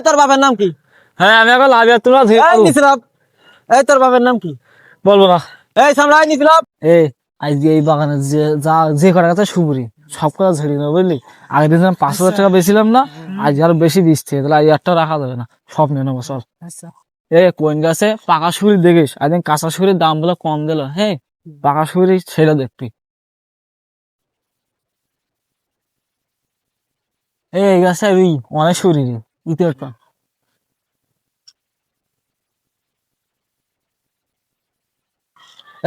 তোর বাপের নাম কি? হ্যাঁ আমি এখন লাভ তোমরা এই তোর বাপের নাম কি? বলবো না। এই সামলাই নিছিলাম। এই আজকে এই বাগানে যে কটা গাছে সুপুরি সব কটা ঝেড়ে নেবো বুঝলি। আগের দিন 5,000 টাকা বেছিলাম না, আজকে আরো বেশি বীজ থেকে তাহলে আজ একটা রাখা যাবে না, সব নিয়ে নেবো সব। এই কোন গাছে পাকা সুপুরি দেখিস, একদিন কাঁচা সুপুরির দাম বলে কম দিল, হ্যাঁ পাকা সুপুরি সেটা দেখবি। এই গাছে অনেক সুপুরি ইতে একটা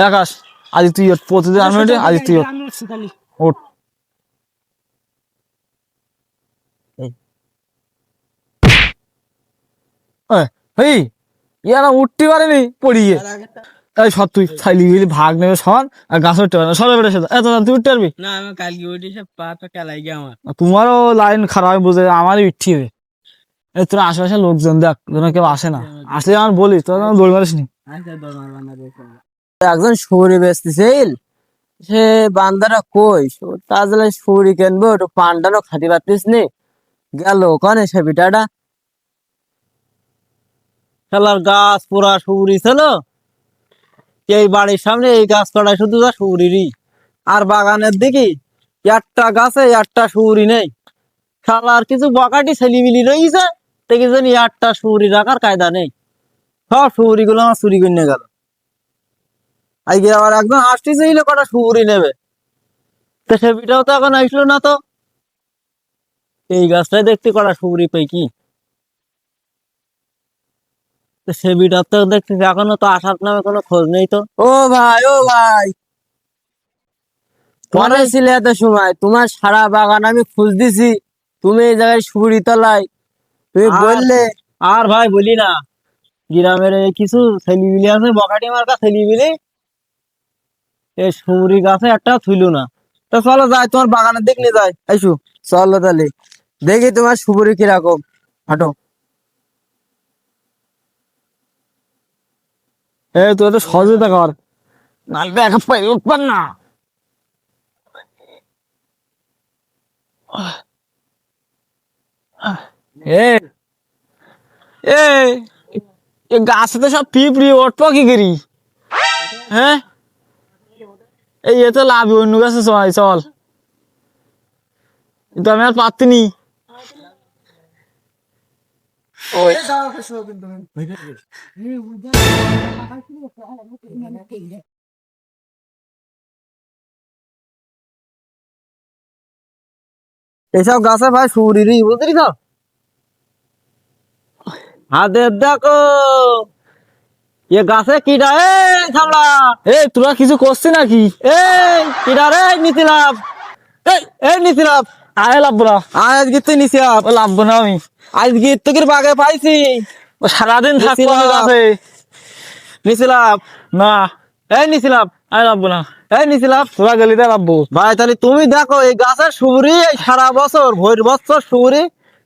আকাশ, আজ তুই প্রতিদিন আমি আজ তুই ওঠ। এই ইয়ারা উঠতে পারেনি পড়িয়ে, তাই সব তুই ছাইলি গেলি ভাগ নেবে সর আর গাছ উঠতে পারে না, সরে বেড়ে এত তুই উঠতে পারবি না? আমি কালকে ওইটি সব পাটা কেলাই গিয়ে আমার। তোমারও লাইন খারাপ বুঝে আমারই উঠতে হবে। এই তোর আশেপাশে লোকজন দেখ যেন কেউ আসে না, আসলে আমার বলিস তোর দৌড় মারিস নি। একজন সুরি বেচতেছিল, সে বান্দারা কই তাজলে সুরি কিনবো, একটু পান্ডানো খাতি পারতিস নি, গেল ওখানে সে বিটাটা খেলার গাছ পুরা সুরি ছিল। এই বাড়ির সামনে এই গাছ কটায় শুধু যা সুরিরই, আর বাগানের দিকে একটা গাছে একটা সুরি নেই। খেলার কিছু বকাটি ছেলিমিলি রয়েছে, দেখি জানি একটা সুরি রাখার কায়দা নেই, সব সুরি গুলো আমার চুরি করে গেল। আজকে আবার একদম আসতেছিল কটা সুরি নেবে, তো সে বিটাও তো এখন আসলো না। তো এই গাছটাই দেখতে কটা সুরি পাই কি, তো সে বিটার তো দেখতেছি এখনো তো আসার নামে কোনো খোঁজ নেই। তো ও ভাই, ও ভাই, পরে ছিলে এত সময়, তোমার সারা বাগান আমি খুঁজ দিছি, তুমি এই জায়গায় সুরি তলায়, তুমি বললে। আর ভাই বলি না, গ্রামের কিছু ছেলিবিলি আছে, বকাটি মার্কা ছেলিবিলি, এই সুরি গাছে একটা থুইল না। তো চলো যাই, তোমার বাগানের দিক নিয়ে যাই। আইসু চলো তাহলে দেখি তোমার সুপুরি কিরকম, হাঁটো। এই তুই একটু সহযোগিতা কর, নাহলে একা পাই উঠবার না। এ এ গাছে তো সব পিঁপড়ি উঠবো কি করি? হ্যাঁ এই এ তো লাভ অন্য গাছে চল চল, কিন্তু আমি আর পারতিনি। এইসব গাছে ভাই সুরিরই, বুঝলি তো? হাতের দেখো এ গাছে কিডা, এই থামলা, এ তোরা কিছু করছিস নাকি? এই কিডা রে নিছিলাম, এই নিছিলাম। আয় লাভবো না, আজকে তুই নিছিলাম, ও লাভবো না আমি, আজকে তোকে বাগে পাইছি। ও সারাদিন থাকবো আমি গাছে। নিছিলাম না এই নিছিলাম, আয় লাভবো না, এই নিছিলাম। তোরা গেলি তো লাভবো। ভাই তাহলে তুমি দেখো এই গাছের সুরি, এই সারা বছর ভোর বছর সুরি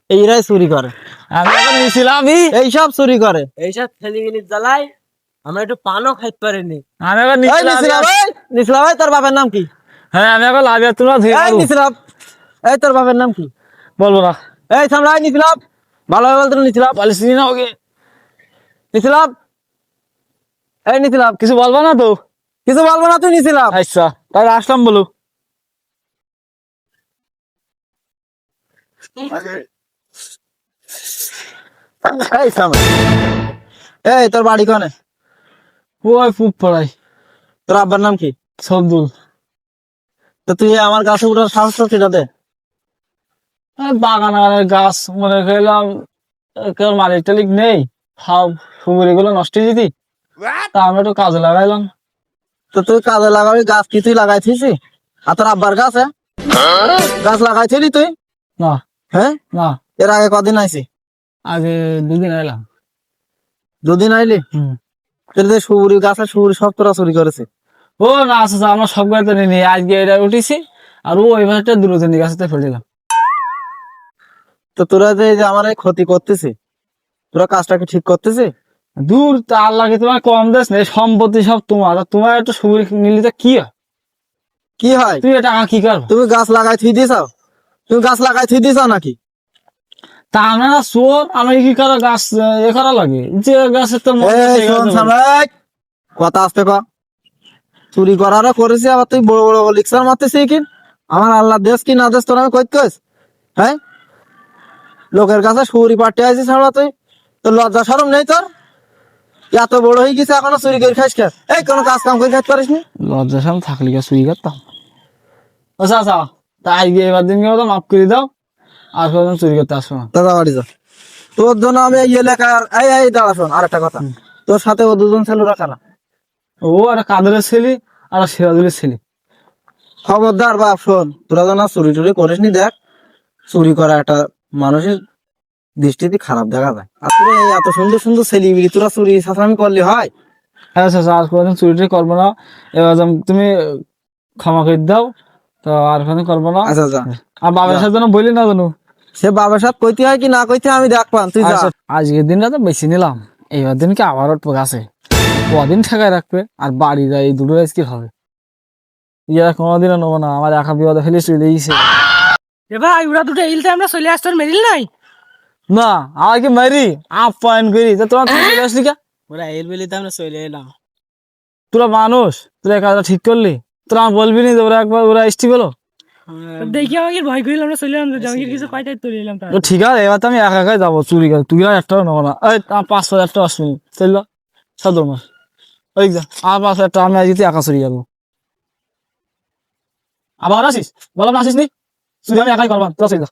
এইরাই চুরি করে। আমি এখন নিছিলাম এইসব চুরি করে, এইসব ছেলেগিলি জ্বালাই আমরা একটু পানও খাইতে পারিনি। আমি এখন নিছিলাম। এই তোর বাপের নাম কি? হ্যাঁ আমি এখন লাভ তোরা এই নিছিলাম। এই তোর বাপের নাম কি? বলবো না। এই সামলাই নিছিলাম, ভালোভাবে বলতে নিছিলাম, পালিসি না ওকে নিছিলাম। এই নিছিলাম, কিছু বলবো না তো? কিছু বলবো না, তুই নিছিলাম। আচ্ছা তাহলে আসলাম বলো। এই সামলাই, এই তোর বাড়ি কোনে? ওই পুক পড়াই। তোর আব্বার নাম কি? সবদুল। তো তুই আমার গাছে উঠার সাহস তো সেটাতে? বাগান গাছ মনে করলাম কেউ মালিক টালিক নেই, সব সুগুরি গুলো নষ্ট হয়ে যেতি, তা আমরা একটু কাজে লাগাইলাম। তো তুই কাজে লাগাবি, গাছ কি তুই লাগাইছিস? আর তোর আব্বার গাছ, গাছ লাগাইছিলি তুই? না। হ্যাঁ না এর আগে কদিন আইছি? আগে 2 দিন এলাম। 2 দিন আইলি? সুরি গাছের সুরি সব তোরা চুরি করেছে? ও না আচ্ছা আমরা সব গাড়িতে নিয়ে আজকে এটা উঠেছি, আর ও ওই ভাষাটা দূরজনী গাছতে ফেলে দিলাম। তো তোরা যে আমার এই ক্ষতি করতেছে, তোরা কাজটাকে ঠিক করতেছে? দূর তার লাগে তোমার কম দেশ নেই, সম্পত্তি সব তোমার, আর তোমার একটু সুবিধা নিলে তো কি হয়? কি হয়? তুই এটা কি করবো? তুমি গাছ লাগাই থুই দিছাও? তুমি গাছ লাগাই থুই দিছাও নাকি? তা আমরা না চোর, আমি কি করা গাছ এ করা লাগে, যে গাছের তো মন এই আছে, শোন গাছে শালা, এই, কথা আসতে ক। চুরি করারও করেছি, আবার তুই বড় বড় লিকসার মারতেছিস কি? আমার আল্লাহ দেশ কি না দেশ তোর আমি কইতে কইস? হ্যাঁ, লোকের কাছে সুরি পাঠিয়ে আছিস আমরা, তুই তোর লজ্জা শরম নেই তোর? এত বড় হয়ে গেছে এখনো চুরি করে খাইস কে? এই কোনো কাজ কাম করে খাইতে পারিস নি? লজ্জা সাম থাকলে কি আর চুরি করতাম? আচ্ছা আচ্ছা, তাই গিয়ে এবার দিনকে মতো মাফ করে দাও, আর কোনোদিন চুরি করতে আসবো না। দাদা বাড়ি যা। তোর জন্য আমি এই এলাকার, এই এই দাঁড়া শোন আর একটা কথা, তোর সাথে ও দুজন ছেলে রাখা না। ও একটা কাদেরের ছেলে আর একটা সিরাজুলের ছেলে। খবরদার বাপ, শোন তোরা যেন আর চুরি টুরি করিস নি। দেখ, চুরি করা একটা মানুষের দৃষ্টিতে খারাপ দেখা যায়। আর তোরা এই এত সুন্দর সুন্দর ছেলেবিলি, তোরা চুরি ছাঁচড়ামি করলে হয়? আচ্ছা আচ্ছা, আর কোনোদিন চুরি টুরি করবো না। এবার তুমি ক্ষমা করে দাও, তো আর কোনোদিন করবো না। আচ্ছা যা। আর বাবার সাথে যেন বলি না জানো। সে বাবার সাথে কইতে হয় কি না কইতে হয় আমি দেখবান, তুই যা। আচ্ছা, আজকের দিনটা তো বেশি নিলাম, এইবার দিনকে আবার উঠবো গাছে, কদিন ঠেকায় রাখবে আর বাড়ি যায়, এই দুটো আজকে হবে। ইয়ার কোনোদিনও নেবো না, আমার একা বিপদে ফেলে চলে গেছে। এ ভাই ওরা দুটো ইলতে আমরা চলে আসতো, মেরিল নাই? না আমাকে মারি আপ্যায়ন করি, তো তোমার তুমি চলে আসলি কে? ওরা এল বেলিতে আমরা চলে এলাম। তোরা মানুষ, তোরা এই কাজটা ঠিক করলি? তোরা আমার বলবি নি যে ওরা একবার ওরা এসছি বলো? দেখি আমাকে ভয় করিল, আমরা চলে এলাম, আমাকে কিছু কয়টাই তুলে এলাম। তো ঠিক আছে, এবার তো আমি একা একাই যাবো চুরি করে, তুই আর একটাও নেবো না। এই আমার 5,000 টাকা আসবি, চললো সদর মাস ওই যা, আমার 5,000 টাকা আমি আজকে একা চুরি যাবো। আবার আসিস, বললাম না আসিস নি, চুরি আমি একাই করবাম, তোরা চলে যা।